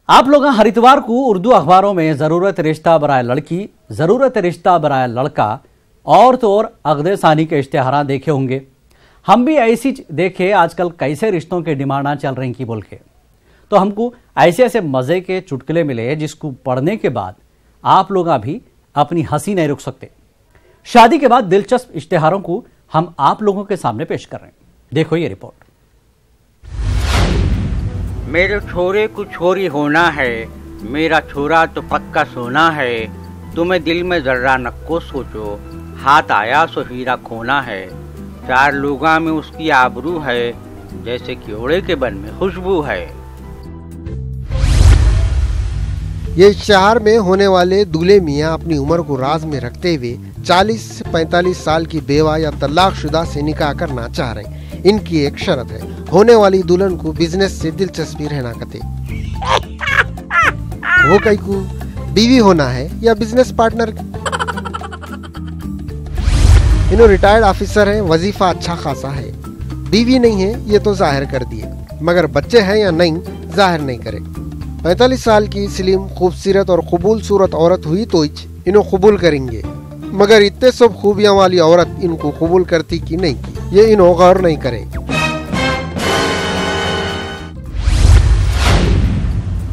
आप लोग हर इतवार को उर्दू अखबारों में जरूरत रिश्ता बराए लड़की, जरूरत रिश्ता बराए लड़का और तो और अगदे सानी के इश्तेहार देखे होंगे। हम भी ऐसी देखे आजकल कैसे रिश्तों के डिमांडा चल रही की बोल के, तो हमको ऐसे ऐसे मजे के चुटकुले मिले जिसको पढ़ने के बाद आप लोग भी अपनी हंसी नहीं रुक सकते। शादी के बाद दिलचस्प इश्तेहारों को हम आप लोगों के सामने पेश कर रहे हैं। देखो ये रिपोर्ट। मेरे छोरे को छोरी होना है, मेरा छोरा तो पक्का सोना है। तुम्हें दिल में जर्रा नक्को सोचो, हाथ आया सो हीरा खोना है। चार लोगा में उसकी आबरू है, जैसे क्योड़े के बन में खुशबू है। ये इश्तिहार में होने वाले दूल्हे मियाँ अपनी उम्र को राज में रखते हुए 40 से 45 साल की बेवा या तलाकशुदा से निकाह करना चाह रहे हैं। इनकी एक शर्त है, होने वाली दुल्हन को बिजनेस से दिलचस्पी रहना कते। वो कई को बीवी होना है या बिजनेस पार्टनर। इन्हों रिटायर्ड ऑफिसर है, वजीफा अच्छा खासा है। बीवी नहीं है ये तो जाहिर कर दिए, मगर बच्चे हैं या नहीं जाहिर नहीं करे। 45 साल की स्लिम खूबसूरत और कबूल सूरत औरत हुई तो इन्हों कबूल करेंगे, मगर इतने सब खूबियां वाली औरत इनको कबूल करती कि नहीं की ये इन्हों गौर नहीं करे।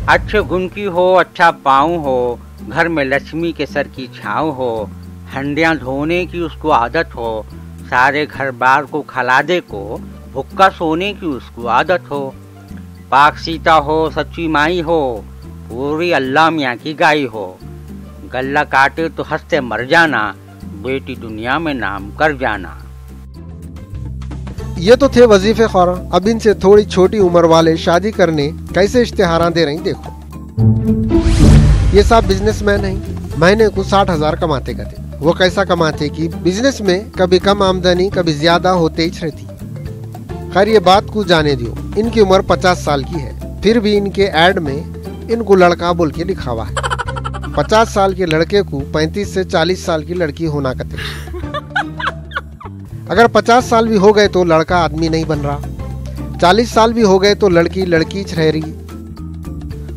अच्छे गुण की हो, अच्छा पाँव हो, घर में लक्ष्मी के सर की छाँव हो, हंडियाँ धोने की उसको आदत हो, सारे घर बार को खलादे को भुक्का सोने की उसको आदत हो, पाक सीता हो, सच्ची माई हो, पूरी अल्लाह मियाँ की गाय हो, गल्ला काटे तो हंसते मर जाना, बेटी दुनिया में नाम कर जाना। ये तो थे वजीफे ख्वारा। अब इनसे थोड़ी छोटी उम्र वाले शादी करने कैसे इश्तेहार दे रही देखो। ये सब बिजनेसमैन हैं, महीने को 60,000 कमाते कहते। वो कैसा कमाते कि बिजनेस में कभी कम आमदनी कभी ज्यादा होते ही रहती। खैर ये बात को जाने दियो। इनकी उम्र 50 साल की है, फिर भी इनके ऐड में इनको लड़का बोल के लिखा हुआ है। 50 साल के लड़के को 35 से 40 साल की लड़की होना कहते। अगर 50 साल भी हो गए तो लड़का आदमी नहीं बन रहा, 40 साल भी हो गए तो लड़की लड़की रह रही।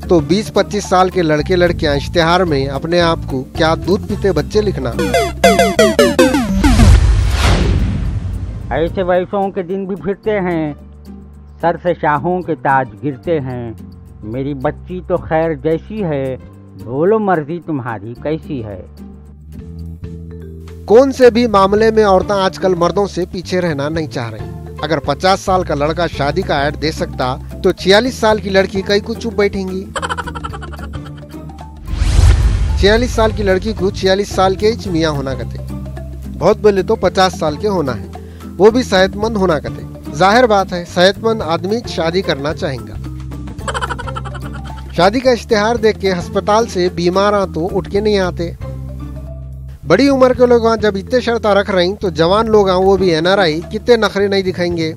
तो 20-25 साल के लड़के लड़कियां इश्तिहार में अपने आप को क्या दूध पीते बच्चे लिखना। ऐसे वैसों के दिन भी फिरते हैं, सर से शाहों के ताज गिरते हैं। मेरी बच्ची तो खैर जैसी है, बोलो मर्जी तुम्हारी कैसी है। कौन से भी मामले में औरतें आजकल मर्दों से पीछे रहना नहीं चाह रही। अगर 50 साल का लड़का शादी का ऐड दे सकता तो 46 साल की लड़की कई को चुप बैठेंगी। 46 साल की लड़की को 46 साल के मियाँ होना कहते। बहुत बोले तो 50 साल के होना है, वो भी सेहतमंद होना कहते। जाहिर बात है सेहतमंद आदमी शादी करना चाहेगा। शादी का इश्तेहार देख के अस्पताल से बीमार तो उठ के नहीं आते। बड़ी उम्र के लोग जब इतने शर्त रख रही तो जवान लोग वो भी NRI कितने नखरे नहीं दिखाएंगे।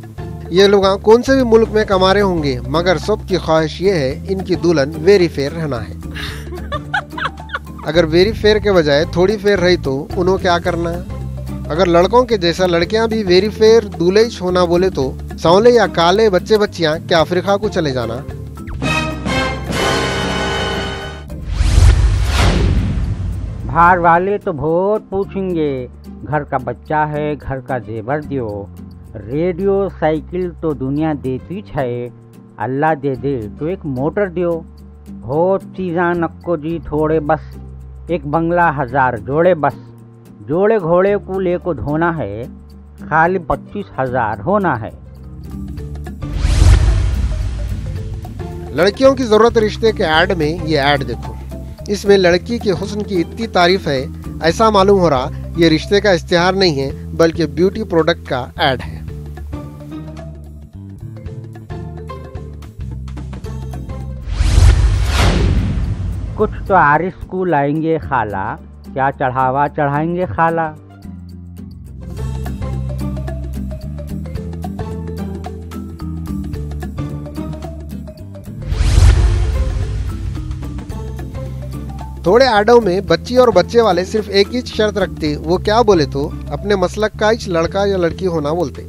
ये लोग कौन से भी मुल्क में कमा रहे होंगे, मगर सबकी ख्वाहिश ये है इनकी दुल्हन वेरी फेयर रहना है। अगर वेरी फेयर के बजाय थोड़ी फेयर रही तो उन्होंने क्या करना। अगर लड़कों के जैसा लड़कियां भी वेरी फेयर दूल्हे होना बोले तो सांवले या काले बच्चे बच्चियां क्या अफ्रीका को चले जाना। बाहर वाले तो बहुत पूछेंगे, घर का बच्चा है घर का जेवर दियो, रेडियो साइकिल तो दुनिया देती है, अल्लाह दे दे तो एक मोटर दियो। बहुत चीज़ा नक्को जी थोड़े बस, एक बंगला 1000 जोड़े बस, जोड़े घोड़े को ले को धोना है, खाली 25,000 होना है। लड़कियों की जरूरत रिश्ते के ऐड में ये ऐड देखो। इसमें लड़की के हुस्न की इतनी तारीफ है, ऐसा मालूम हो रहा ये रिश्ते का इश्तिहार नहीं है बल्कि ब्यूटी प्रोडक्ट का ऐड है। कुछ तो आरिस को लाएंगे खाला, क्या चढ़ावा चढ़ाएंगे खाला। थोड़े ऐडों में बच्ची और बच्चे वाले सिर्फ एक ही शर्त रखते, वो क्या बोले तो अपने मसलक का ही लड़का या लड़की होना बोलते।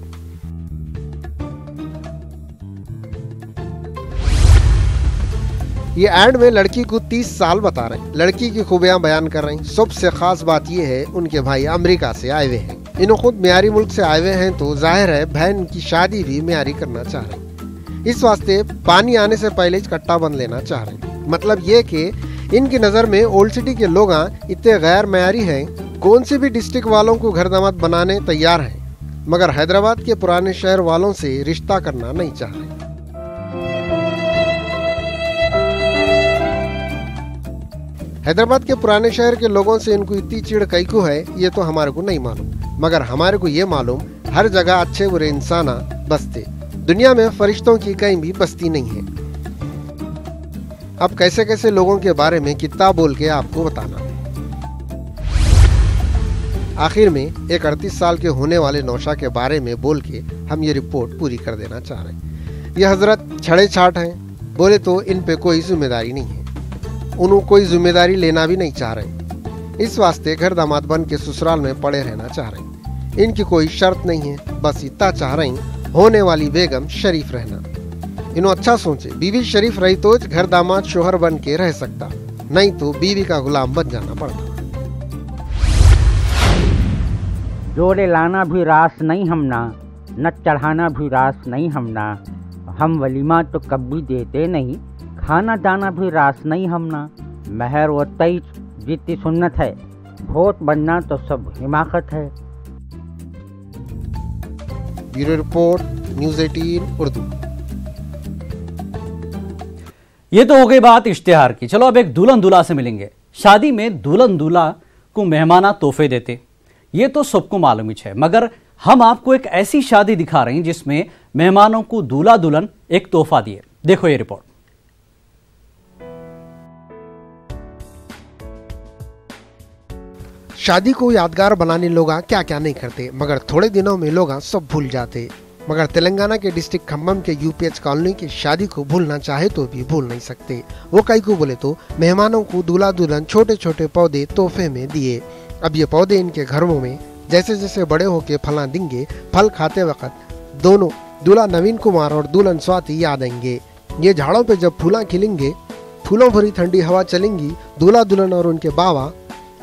ये एड में लड़की को 30 साल बता रहे हैं, लड़की की खूबियां बयान कर रहे हैं। सबसे खास बात ये है उनके भाई अमेरिका से आए हुए हैं। इन्हों खुद मियारी मुल्क से आए हुए हैं तो जाहिर है बहन की शादी भी मियारी करना चाह रहे हैं। इस वास्ते पानी आने से पहले कट्टा बंद लेना चाह रहे हैं। मतलब ये कि इनकी नजर में ओल्ड सिटी के लोग इतने गैर मयारी हैं, कौन सी भी डिस्ट्रिक्ट वालों को घर दामाद बनाने तैयार हैं, मगर हैदराबाद के पुराने शहर वालों से रिश्ता करना नहीं चाह रहे। हैदराबाद के पुराने शहर के लोगों से इनको इतनी चिढ़ कई को है ये तो हमारे को नहीं मालूम, मगर हमारे को ये मालूम हर जगह अच्छे बुरे इंसान बसते, दुनिया में फरिश्तों की कहीं भी बस्ती नहीं है। अब कैसे कैसे लोगों के बारे में कितना बोल के आपको बताना। आखिर में एक 38 साल के होने वाले नौशा के बारे में बोल के हम ये रिपोर्ट पूरी कर देना चाह रहे हैं। ये हजरत छड़े छाट हैं, बोले तो इन पे कोई जिम्मेदारी नहीं है, उन्होंने कोई जिम्मेदारी लेना भी नहीं चाह रहे। इस वास्ते घर दामाद बन के ससुराल में पड़े रहना चाह रहे हैं। इनकी कोई शर्त नहीं है, बस इतना चाह रहे हैं होने वाली बेगम शरीफ रहना। इन्हों अच्छा सोचे, बीवी शरीफ रही तो घर दामाद शोहर बन के रह सकता, नहीं तो बीवी का गुलाम बन जाना पड़ता। जोड़े लाना भी रास नहीं हमना, न चढ़ाना भी रास नहीं हमना, हम वलीमा तो कभी देते नहीं, खाना दाना भी रास नहीं हमना, महर व तईज जितनी सुन्नत है, भोत बनना तो सब हिमाकत है। Bureau report, news 18 Urdu. ये तो हो गई बात इश्तिहार की। चलो अब एक दुल्हन दूल्हा से मिलेंगे। शादी में दुल्हन दूल्हा को मेहमाना तोहफे देते, ये तो सबको मालूम ही है, मगर हम आपको एक ऐसी शादी दिखा रहे हैं जिसमें मेहमानों को दूल्हा दुल्हन एक तोहफा दिए। देखो ये रिपोर्ट। शादी को यादगार बनाने लोग क्या क्या नहीं करते, मगर थोड़े दिनों में लोग सब भूल जाते। मगर तेलंगाना के डिस्ट्रिक्ट खम्बम के यूपीएच कॉलोनी की शादी को भूलना चाहे तो भी भूल नहीं सकते। वो कई को बोले तो मेहमानों को दूल्हा दुल्हन छोटे छोटे पौधे तोहफे में दिए। अब ये पौधे इनके घरों में जैसे जैसे बड़े होके फला देंगे, फल खाते वक्त दोनों दूल्हा नवीन कुमार और दुल्हन स्वाति याद आएंगे। ये झाड़ों पे जब फूला खिलेंगे, फूलों भरी ठंडी हवा चलेंगी, दूल्हा दुल्हन और उनके बाबा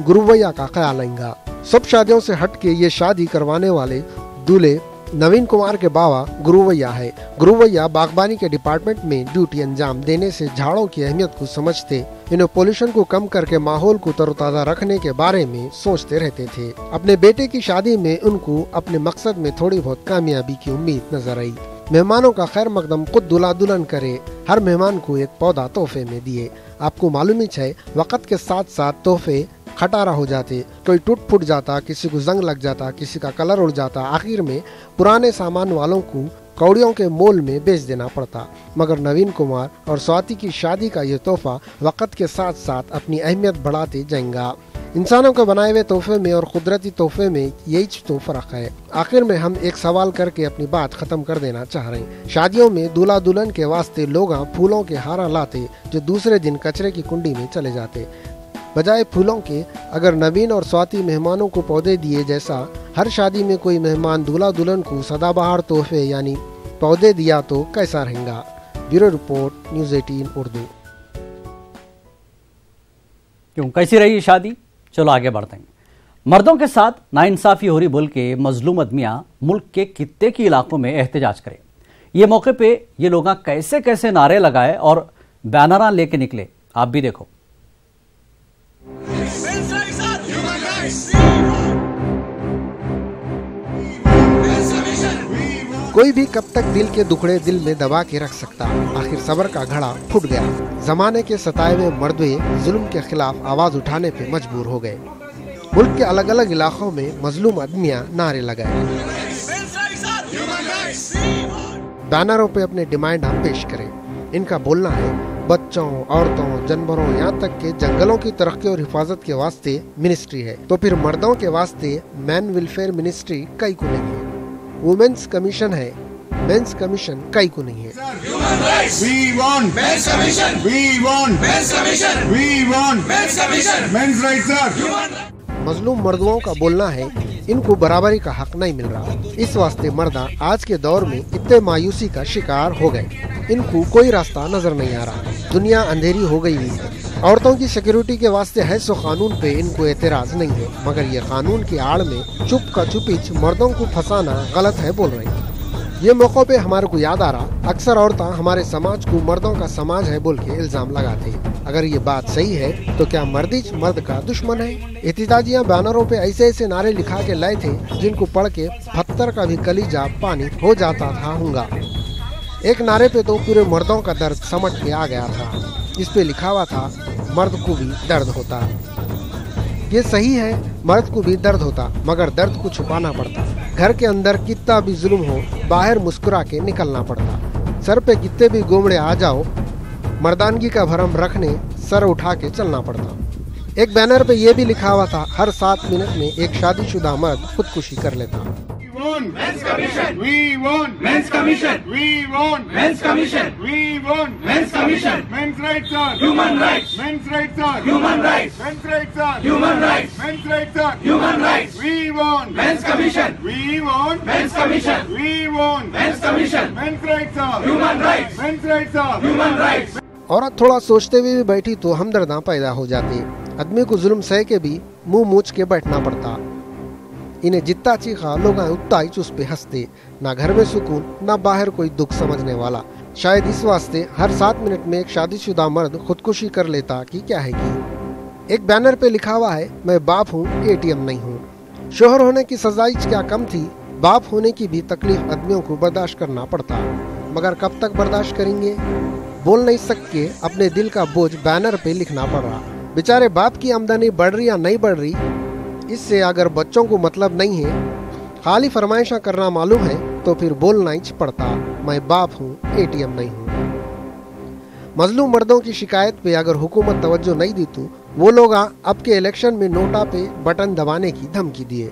गुरुवैया का ख्याल आएगा। सब शादियों से हटके ये शादी करवाने वाले दूल्हे नवीन कुमार के बाबा गुरुवैया है। गुरुवैया बागबानी के डिपार्टमेंट में ड्यूटी अंजाम देने से झाड़ों की अहमियत को समझते, इन्हें पोल्यूशन को कम करके माहौल को तरोताजा रखने के बारे में सोचते रहते थे। अपने बेटे की शादी में उनको अपने मकसद में थोड़ी बहुत कामयाबी की उम्मीद नजर आई। मेहमानों का खैर मकदम खुद दूल्हा दुल्हन करे, हर मेहमान को एक पौधा तोहफे में दिए। आपको मालूम ही है वक्त के साथ साथ तोहफे खटारा हो जाते, कोई टूट फूट जाता, किसी को जंग लग जाता, किसी का कलर उड़ जाता, आखिर में पुराने सामान वालों को कौड़ियों के मोल में बेच देना पड़ता। मगर नवीन कुमार और स्वाति की शादी का ये तोहफा वक्त के साथ साथ अपनी अहमियत बढ़ाते जाएगा। इंसानों के बनाए हुए तोहफे में और कुदरती तोहफे में यही तो फर्क है। आखिर में हम एक सवाल करके अपनी बात खत्म कर देना चाह रहे हैं। शादियों में दूल्हा दुल्हन के वास्ते लोग फूलों के हारा लाते जो दूसरे दिन कचरे की कुंडी में चले जाते। बजाय फूलों के अगर नवीन और स्वाति मेहमानों को पौधे दिए, जैसा हर शादी में कोई मेहमान दूल्हा दुल्हन को सदाबहार तोहफे यानी पौधे दिया तो कैसा रहेगा। Bureau report, news 18 Urdu. क्यों कैसी रही शादी? चलो आगे बढ़ते हैं। मर्दों के साथ नाइंसाफी हो रही बोल के मजलूम आदमियां मुल्क के कित्ते के इलाकों में एहतजाज करे। ये मौके पे ये लोग कैसे कैसे नारे लगाए और बैनर लेके निकले, आप भी देखो। कोई भी कब तक दिल के दुखड़े दिल में दबा के रख सकता। आखिर सब्र का घड़ा फूट गया। जमाने के सताए हुए मर्दे जुल्म के खिलाफ आवाज उठाने पे मजबूर हो गए। मुल्क के अलग अलग इलाकों में मजलूम आदमियां नारे लगाए, बैनरों पे अपने डिमांड हम पेश करें। इनका बोलना है बच्चों, औरतों, जानवरों, यहाँ तक के जंगलों की तरक्की और हिफाजत के वास्ते मिनिस्ट्री है, तो फिर मर्दों के वास्ते मैन वेलफेयर मिनिस्ट्री कई को नहीं है। वुमेन्स कमीशन है, मेंस कमीशन कई को नहीं है। We want men's commission. We want men's commission. We want men's commission. Men's rights, sir. मजलूम मर्दों का बोलना है इनको बराबरी का हक नहीं मिल रहा। इस वास्ते मर्दा आज के दौर में इतने मायूसी का शिकार हो गए। इनको कोई रास्ता नजर नहीं आ रहा। दुनिया अंधेरी हो गई हुई है। औरतों की सिक्योरिटी के वास्ते है सो कानून पे इनको एतराज नहीं है, मगर ये कानून की आड़ में चुप का चुपीच मर्दों को फंसाना गलत है बोल रही है। ये मौकों पे हमारे को याद आ रहा, अक्सर औरतें हमारे समाज को मर्दों का समाज है बोल के इल्जाम लगाते हैं। अगर ये बात सही है तो क्या मर्दिच मर्द का दुश्मन है? एहतजाजियां बैनरों पे ऐसे ऐसे नारे लिखा के लाए थे जिनको पढ़ के पत्थर का भी कलीजा पानी हो जाता था होगा। एक नारे पे तो पूरे मर्दों का दर्द समझ के आ गया था। इस पे लिखा हुआ था, मर्द को भी दर्द होता। ये सही है, मर्द को भी दर्द होता, मगर दर्द को छुपाना पड़ता। घर के अंदर कितना भी जुल्म हो, बाहर मुस्कुरा के निकलना पड़ता। सर पे कितने भी गोमड़े आ जाओ, मर्दानगी का भरम रखने सर उठा के चलना पड़ता। एक बैनर पे ये भी लिखा हुआ था, हर 7 मिनट में एक शादीशुदा मर्द खुदकुशी कर लेता। We want men's commission. We want men's commission. We want men's commission. We want men's commission. Men's rights are human rights. Men's rights are human rights. Men's rights are human rights. Men's rights are human rights. We want men's commission. We want men's commission. We want men's commission. Men's rights are human rights. Men's rights are human rights. औरत थोड़ा सोचते हुए भी बैठी तो हमदर्दा पैदा हो जाती। आदमी को जुल्म सह के भी मुंह मूछ के बैठना पड़ता। इन्हें जितना चीखा लोग उतना ही उस पे हंसते। ना घर में सुकून, ना बाहर कोई दुख समझने वाला। शायद इस वास्ते हर 7 मिनट में एक शादीशुदा मर्द खुदकुशी कर लेता कि क्या है कि एक बैनर पे लिखा हुआ है, मैं बाप हूँ, ATM नहीं हूँ। शोहर होने की सजाई क्या कम थी, बाप होने की भी तकलीफ आदमियों को बर्दाश्त करना पड़ता। मगर कब तक बर्दाश्त करेंगे? बोल नहीं सकते, अपने दिल का बोझ बैनर पे लिखना पड़ रहा। बेचारे बाप की आमदनी बढ़ रही या नहीं बढ़ रही, इससे अगर बच्चों को मतलब नहीं है, खाली फरमाइशा करना मालूम है, तो फिर बोलना ही पड़ता, मैं बाप हूँ, ATM नहीं हूँ। मजलूम मर्दों की शिकायत पे अगर हुकूमत तवज्जो नहीं दी तो वो लोग अब के इलेक्शन में नोटा पे बटन दबाने की धमकी दिए।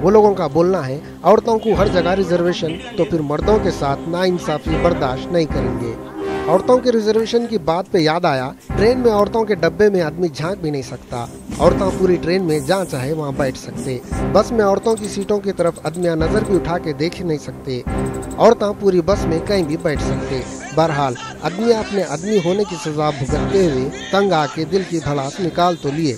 वो लोगों का बोलना है, औरतों को हर जगह रिजर्वेशन, तो फिर मर्दों के साथ नाइंसाफी बर्दाश्त नहीं करेंगे। औरतों के रिजर्वेशन की बात पे याद आया, ट्रेन में औरतों के डब्बे में आदमी झांक भी नहीं सकता। औरतें पूरी ट्रेन में जहाँ चाहे वहाँ बैठ सकते। बस में औरतों की सीटों की तरफ आदमी नजर भी उठा के देख ही नहीं सकते। औरतें पूरी बस में कहीं भी बैठ सकते। बहरहाल आदमी अपने आदमी होने की सजा भुगतते हुए तंग आके दिल की भड़ास निकाल तो लिए।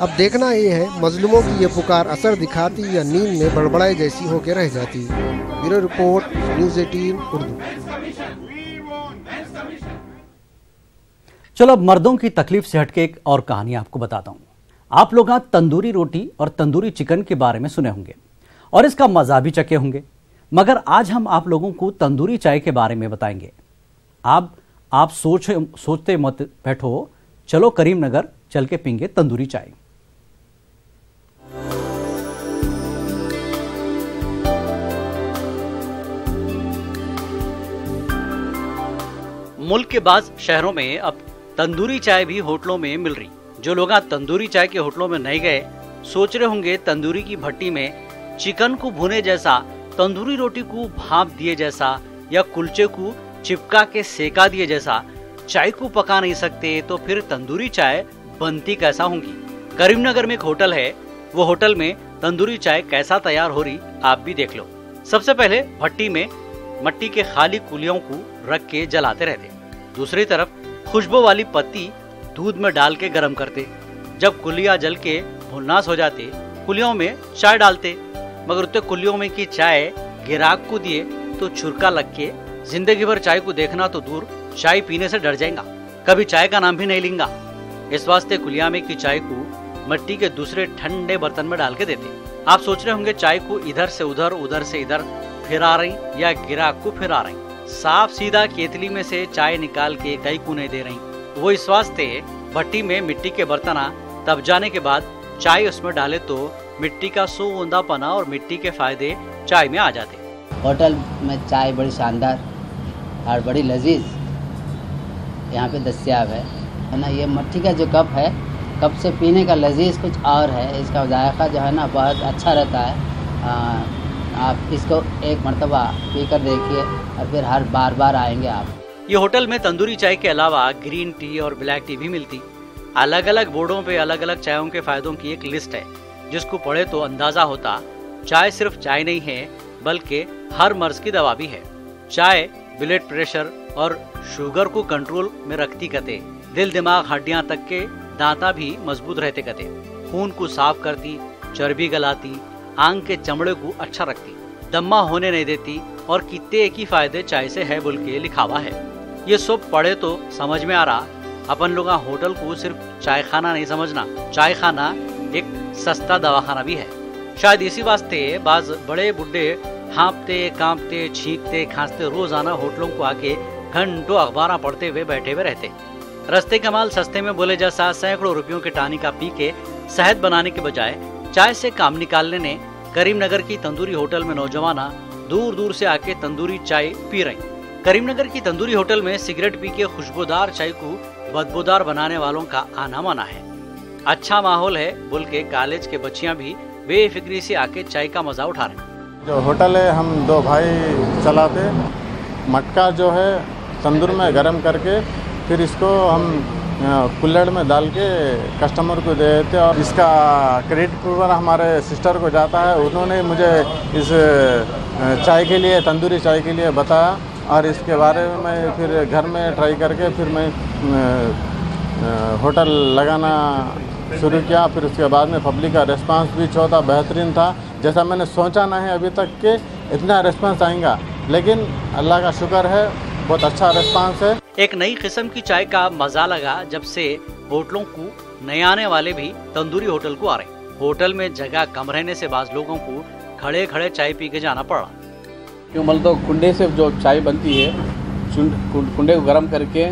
अब देखना ये है, मजलूमों की ये पुकार असर दिखाती या नींद में बड़बड़ाई जैसी होके रह जाती। Bureau report, news 18 Urdu. चलो अब मर्दों की तकलीफ से हटके एक और कहानी आपको बताता हूं। आप लोग तंदूरी रोटी और तंदूरी चिकन के बारे में सुने होंगे और इसका मजा भी चखे होंगे, मगर आज हम आप लोगों को तंदूरी चाय के बारे में बताएंगे। आप सोचते मत बैठो, चलो करीमनगर चल के पीएंगे तंदूरी चाय। मुल्क के बाद शहरों में अब तंदूरी चाय भी होटलों में मिल रही। जो लोग तंदूरी चाय के होटलों में नहीं गए, सोच रहे होंगे तंदूरी की भट्टी में चिकन को भुने जैसा, तंदूरी रोटी को भाप दिए जैसा या कुलचे को चिपका के सेका दिए जैसा चाय को पका नहीं सकते, तो फिर तंदूरी चाय बनती कैसा होंगी। करीमनगर में एक होटल है, वो होटल में तंदूरी चाय कैसा तैयार हो रही आप भी देख लो। सबसे पहले भट्टी में मट्टी के खाली कुलियों को रख के जलाते रहते, दूसरी तरफ खुशबू वाली पत्ती दूध में डाल के गर्म करते। जब कुलियां जल के भुन्नास हो जाते, कुलियों में चाय डालते, मगर उतने कुलियों में की चाय गिराक को दिए तो छुरका लग के जिंदगी भर चाय को देखना तो दूर, चाय पीने से डर जाएगा, कभी चाय का नाम भी नहीं लेंगा। इस वास्ते कुलिया में की चाय को मट्टी के दूसरे ठंडे बर्तन में डाल के देते। आप सोच रहे होंगे चाय को इधर से उधर, उधर से इधर फिरा रही या गिराक को फिरा रही। साफ सीधा केतली में से चाय निकाल के कई को नहीं दे रही। वो इस वास्ते भट्टी में मिट्टी के बर्तन तब जाने के बाद चाय उसमें डाले तो मिट्टी का सुगंधापना और मिट्टी के फायदे चाय में आ जाते। होटल में चाय बड़ी शानदार और बड़ी लजीज यहाँ पे दस्तियाब है ना। ये मिट्टी का जो कप है, कप से पीने का लजीज कुछ और है। इसका जायका जो है ना बहुत अच्छा रहता है। आप इसको एक मरतबा पी कर देखिए और फिर हर बार आएंगे आप। ये होटल में तंदूरी चाय के अलावा ग्रीन टी और ब्लैक टी भी मिलती। अलग अलग बोर्डों पे अलग अलग चायों के फायदों की एक लिस्ट है, जिसको पढ़े तो अंदाजा होता चाय सिर्फ चाय नहीं है, बल्कि हर मर्ज की दवा भी है। चाय ब्लड प्रेशर और शुगर को कंट्रोल में रखती कते। दिल दिमाग हड्डियां तक के दांता भी मजबूत रहते कते। खून को साफ करती, चर्बी गलाती, आंख के चमड़े को अच्छा रखती, दम्मा होने नहीं देती और कितने एक ही फायदे चाय से है बोल के लिखावा है। ये सब पढ़े तो समझ में आ रहा अपन लोग होटल को सिर्फ चाय खाना नहीं समझना, चाय खाना एक सस्ता दवाखाना भी है। शायद इसी वास्ते बाज बड़े बुड्ढे हाँपते कांपते छींकते खांसते रोजाना होटलों को आके घंटों अखबार पढ़ते हुए बैठे हुए रहते। रस्ते का माल सस्ते में बोले जैसा सैकड़ों रुपयों के टानी का पी के शहद बनाने के बजाय चाय से काम निकालने ने करीमनगर की तंदूरी होटल में नौजवाना दूर दूर से आके तंदूरी चाय पी रही। करीमनगर की तंदूरी होटल में सिगरेट पी के खुशबूदार चाय को बदबूदार बनाने वालों का आना माना है। अच्छा माहौल है बोल के कॉलेज के बच्चियां भी बेफिक्री से आके चाय का मजा उठा रहे। जो होटल है हम दो भाई चलाते, मटका जो है तंदूर में गरम करके फिर इसको हम कुल्हड़ में डाल के कस्टमर को दे देते और इसका क्रेडिट पूरा हमारे सिस्टर को जाता है। उन्होंने मुझे इस चाय के लिए, तंदूरी चाय के लिए बताया और इसके बारे में मैं फिर घर में ट्राई करके फिर मैं होटल लगाना शुरू किया। फिर उसके बाद में पब्लिक का रिस्पांस भी चौथा बेहतरीन था, जैसा मैंने सोचा नहीं अभी तक कि इतना रिस्पांस आएगा, लेकिन अल्लाह का शुक्र है बहुत अच्छा रिस्पांस है। एक नई किस्म की चाय का मजा लगा जब से होटलों को नए आने वाले भी तंदूरी होटल को आ रहे। होटल में जगह कम रहने से बाज लोगों को खड़े खड़े चाय पी के जाना पड़ा। क्यों मतलब तो कुंडे से जो चाय बनती है, कुंडे को गर्म करके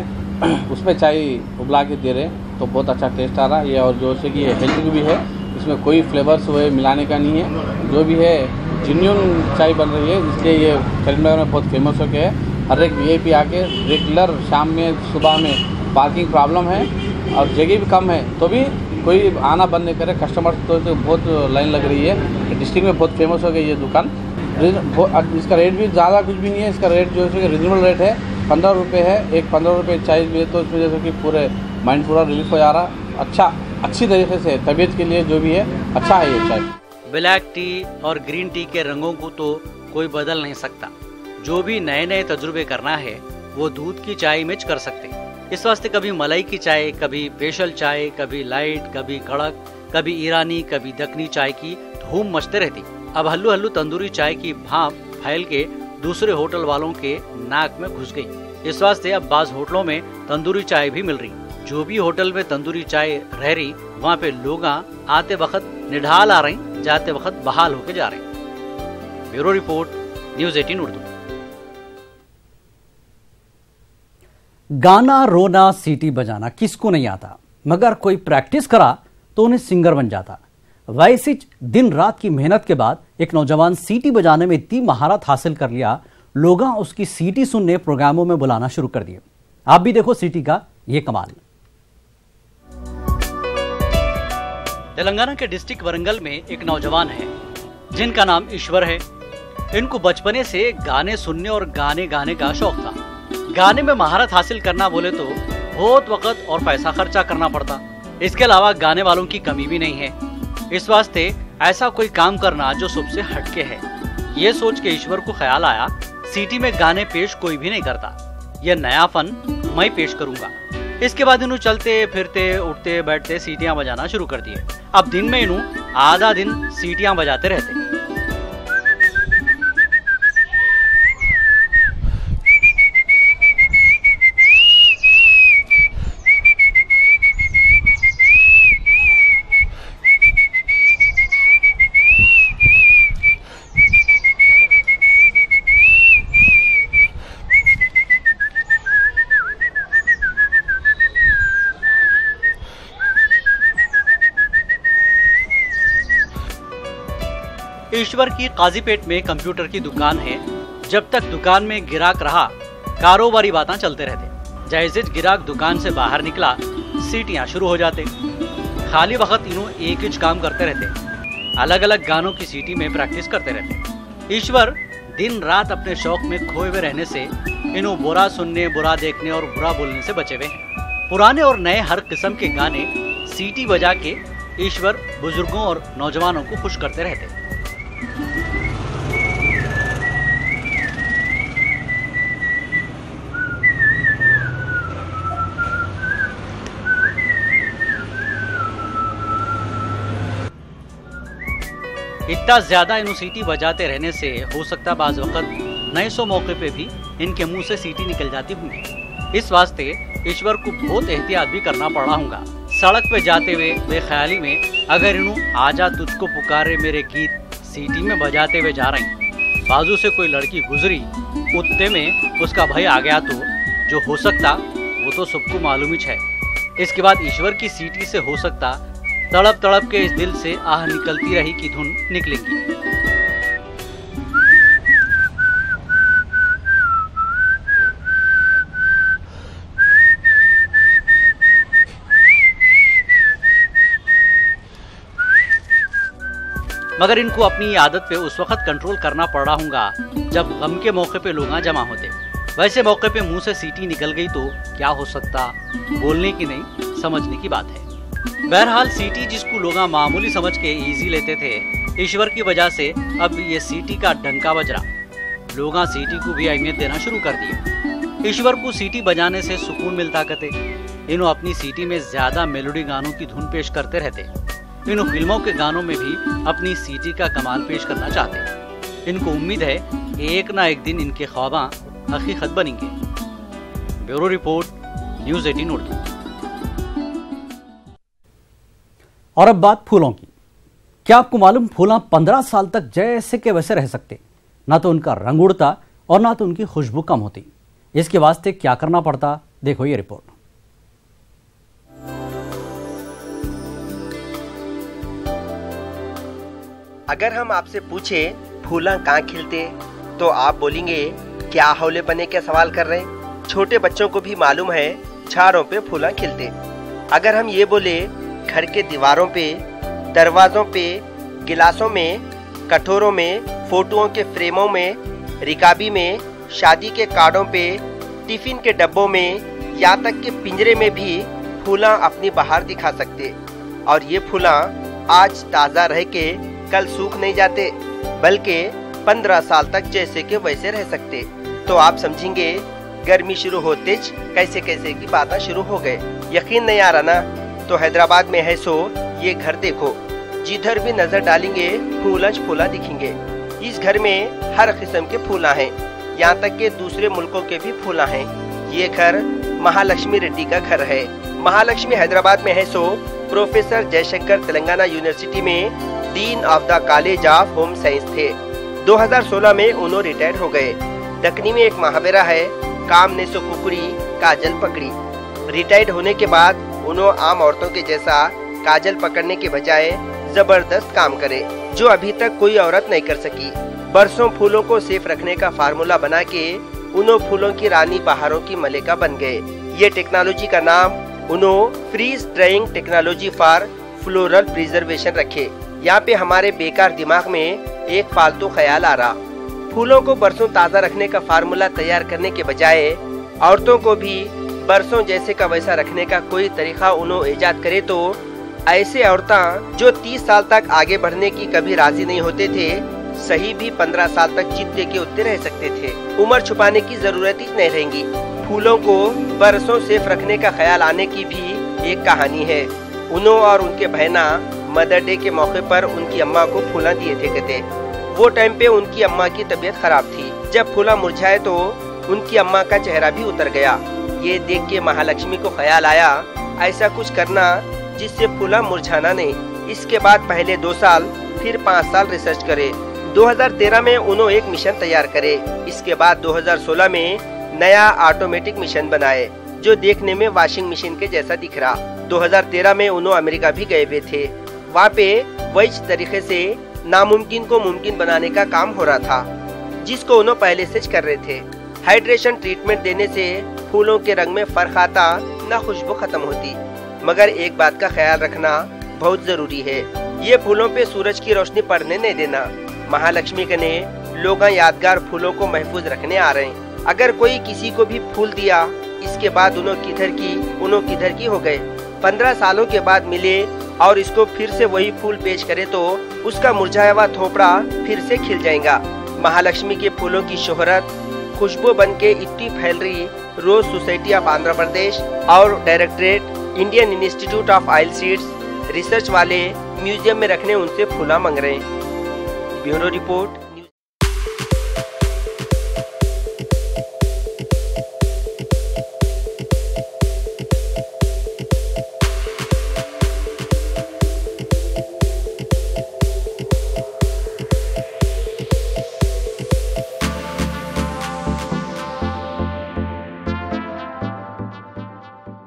उसमें चाय उबला के दे रहे, तो बहुत अच्छा टेस्ट आ रहा है ये। और जो से कि हेल्दी भी है, इसमें कोई फ्लेवर्स वो मिलाने का नहीं है, जो भी है जेन्युइन चाय बन रही है, इसलिए ये करीमनगर में बहुत फेमस हो गया है। हर एक VIP आके रेगुलर शाम में सुबह में पार्किंग प्रॉब्लम है और जगह भी कम है तो भी कोई आना बंद नहीं करे, कस्टमर तो बहुत लाइन लग रही है। डिस्ट्रिक्ट में बहुत फेमस हो गई ये दुकान। इसका रेट भी ज़्यादा कुछ भी नहीं है, इसका रेट जो है रिजनेबल रेट है, 15 रुपये है। एक 15 रुपये चाय मिले तो इसमें जैसे कि पूरे माइंड पूरा रिलीफ हो जा रहा। अच्छी तरीके से तबीयत के लिए जो भी है अच्छा है ये चाय। ब्लैक टी और ग्रीन टी के रंगों को तो कोई बदल नहीं सकता। जो भी नए नए तजुर्बे करना है वो दूध की चाय में कर सकते। इस वास्ते कभी मलाई की चाय, कभी स्पेशल चाय, कभी लाइट, कभी कड़क, कभी ईरानी, कभी दक्कनी चाय की धूम मचते रहती। अब हल्लू हल्लू तंदूरी चाय की भाप फैल के दूसरे होटल वालों के नाक में घुस गई। इस वास्ते अब बाज होटलों में तंदूरी चाय भी मिल रही। जो भी होटल में तंदूरी चाय रह रही वहाँ पे लोग आते वक्त निढाल आ रही, जाते वक्त बहाल होके जा रहे। Bureau report, news 18 Urdu. गाना, रोना, सीटी बजाना किसको नहीं आता, मगर कोई प्रैक्टिस करा तो उन्हें सिंगर बन जाता। वैसे दिन रात की मेहनत के बाद एक नौजवान सीटी बजाने में इतनी महारत हासिल कर लिया, लोग उसकी सीटी सुनने प्रोग्रामों में बुलाना शुरू कर दिए। आप भी देखो सीटी का ये कमाल। तेलंगाना के डिस्ट्रिक्ट वरंगल में एक नौजवान है जिनका नाम ईश्वर है। इनको बचपने से गाने सुनने और गाने गाने का शौक था। गाने में महारत हासिल करना बोले तो बहुत वक्त और पैसा खर्चा करना पड़ता। इसके अलावा गाने वालों की कमी भी नहीं है। इस वास्ते ऐसा कोई काम करना जो सबसे हटके है। ये सोच के ईश्वर को ख्याल आया, सीटी में गाने पेश कोई भी नहीं करता, यह नया फन मैं पेश करूंगा। इसके बाद इन्हों चलते फिरते उठते बैठते सीटियां बजाना शुरू कर दिए। अब दिन में इन्हों आधा दिन सीटियां बजाते रहते। ईश्वर की काजीपेट में कंप्यूटर की दुकान है। जब तक दुकान में गिराक रहा, कारोबारी बातें चलते रहते। जैसे गिराक दुकान से बाहर निकला, सीटियां शुरू हो जाते। खाली वक्त इन्हों एक ही काम करते रहते, अलग अलग गानों की सीटी में प्रैक्टिस करते रहते। ईश्वर दिन रात अपने शौक में खोए हुए रहने से इन्हों बुरा सुनने, बुरा देखने और बुरा बोलने से बचे हुए हैं। पुराने और नए हर किस्म के गाने सीटी बजा के ईश्वर बुजुर्गों और नौजवानों को खुश करते रहते। इतना ज्यादा इन्हों सीटी बजाते रहने से हो सकता बाज वक्त नए सौ मौके पे भी इनके मुंह से सीटी निकल जाती होंगी। इस वास्ते ईश्वर को बहुत एहतियात भी करना पड़ा होगा। सड़क पे जाते हुए बेख्याली में अगर इन्हों आजा तुझको पुकारे मेरे गीत सीटी में बजाते हुए जा रहे हैं, बाजू से कोई लड़की गुजरी, उतने में उसका भाई आ गया तो जो हो सकता वो तो सबको मालूम ही है। इसके बाद ईश्वर की सीटी से हो सकता तड़प तड़प के इस दिल से आह निकलती रही की धुन निकलेगी। मगर इनको अपनी आदत पे उस वक्त कंट्रोल करना पड़ रहा होगा जब गम के मौके पे लोग जमा होते। वैसे मौके पे मुंह से सीटी निकल गई तो क्या हो सकता, बोलने की नहीं समझने की बात है। बहरहाल सीटी जिसको लोग मामूली समझ के इजी लेते थे, ईश्वर की वजह से अब ये सीटी का डंका बज रहा। लोग सीटी को भी अहमियत देना शुरू कर दिए। ईश्वर को सीटी बजाने से सुकून मिलता कहते। इन्हों अपनी सीटी में ज्यादा मेलोडी गानों की धुन पेश करते रहते। इन्हों फिल्मों के गानों में भी अपनी सीटी का कमाल पेश करना चाहते। इनको उम्मीद है एक ना एक दिन इनके ख्वाबा हकीकत बनेंगे। Bureau report, news 18 Urdu. और अब बात फूलों की। क्या आपको मालूम फूल 15 साल तक जैसे के वैसे रह सकते, ना तो उनका रंग उड़ता और ना तो उनकी खुशबू कम होती। इसके वास्ते क्या करना पड़ता, देखो ये रिपोर्ट। अगर हम आपसे पूछे फूला कहाँ खिलते तो आप बोलेंगे क्या हौले पने के सवाल कर रहे हैं। छोटे बच्चों को भी मालूम है झाड़ों पे फूला खिलते। अगर हम ये बोले घर के दीवारों पे, दरवाजों पे, गिलासों में, कटोरों में, फोटोओं के फ्रेमों में, रिकाबी में, शादी के कार्डों पे, टिफिन के डब्बों में, यहाँ तक कि पिंजरे में भी फूला अपनी बहार दिखा सकते। और ये फूला आज ताज़ा रह के कल सूख नहीं जाते, बल्कि 15 साल तक जैसे के वैसे रह सकते। तो आप समझेंगे गर्मी शुरू होते कैसे कैसे की बातें शुरू हो गए। यकीन नहीं आ रहा ना? तो हैदराबाद में है सो ये घर देखो, जिधर भी नजर डालेंगे फूलज फूला दिखेंगे। इस घर में हर किस्म के फूला हैं, यहाँ तक के दूसरे मुल्कों के भी फूला हैं। ये घर महालक्ष्मी रेड्डी का घर है। महालक्ष्मी हैदराबाद में है so professor Jayashankar Telangana university में dean of the college of home science थे। 2016 में उन्होंने रिटायर हो गए। दखनी में एक महावरा है, काम ने सो कुकड़ी काजल पकड़ी। रिटायर्ड होने के बाद उन्होंने आम औरतों के जैसा काजल पकड़ने के बजाय जबरदस्त काम करे जो अभी तक कोई औरत नहीं कर सकी। बरसों फूलों को सेफ रखने का फार्मूला बना के उन्होंने फूलों की रानी बहारों की मलिका बन गए। ये टेक्नोलॉजी का नाम उन्होंने freeze drying technology for floral preservation रखे। यहाँ पे हमारे बेकार दिमाग में एक फालतू ख्याल आ रहा, फूलों को बरसों ताज़ा रखने का फार्मूला तैयार करने के बजाय औरतों को भी बरसों जैसे का वैसा रखने का कोई तरीका उन्होंने ईजाद करे तो ऐसे औरतें जो 30 साल तक आगे बढ़ने की कभी राजी नहीं होते थे, सही भी 15 साल तक जितने के उतने रह सकते थे। उम्र छुपाने की जरूरत ही नहीं रहेगी। फूलों को बरसों सेफ रखने का ख्याल आने की भी एक कहानी है। उन्हों और उनके बहना मदर डे के मौके पर उनकी अम्मा को फूला दिए थे कहते। वो टाइम पे उनकी अम्मा की तबीयत खराब थी। जब फूला मुरझाए तो उनकी अम्मा का चेहरा भी उतर गया। ये देख के महालक्ष्मी को ख्याल आया ऐसा कुछ करना जिससे फूला मुरझाना नहीं। इसके बाद पहले 2 साल फिर 5 साल रिसर्च करे। 2013 में उन्होंने एक मिशन तैयार करे। इसके बाद 2016 में नया ऑटोमेटिक मिशन बनाए जो देखने में वॉशिंग मशीन के जैसा दिख रहा। 2013 में उन्होंने अमेरिका भी गए हुए थे। वहाँ पे वही तरीके से नामुमकिन को मुमकिन बनाने का काम हो रहा था जिसको उन्होंने पहले से कर रहे थे। हाइड्रेशन ट्रीटमेंट देने से फूलों के रंग में फर्क आता, न खुशबू खत्म होती। मगर एक बात का ख्याल रखना बहुत जरूरी है, ये फूलों पे सूरज की रोशनी पड़ने नहीं देना। महालक्ष्मी के ने लोग यादगार फूलों को महफूज रखने आ रहे हैं। अगर कोई किसी को भी फूल दिया, इसके बाद उन्होंने किधर की हो गए। 15 सालों के बाद मिले और इसको फिर से वही फूल पेश करे तो उसका मुरझाया हुआ थोपड़ा फिर से खिल जाएगा। महालक्ष्मी के फूलों की शोहरत खुशबू बन के इतनी फैल रही, रोज सोसाइटी ऑफ आंध्र प्रदेश और directorate Indian institute of oil seeds research वाले म्यूजियम में रखने उनसे फूला मांग रहे हैं। Bureau report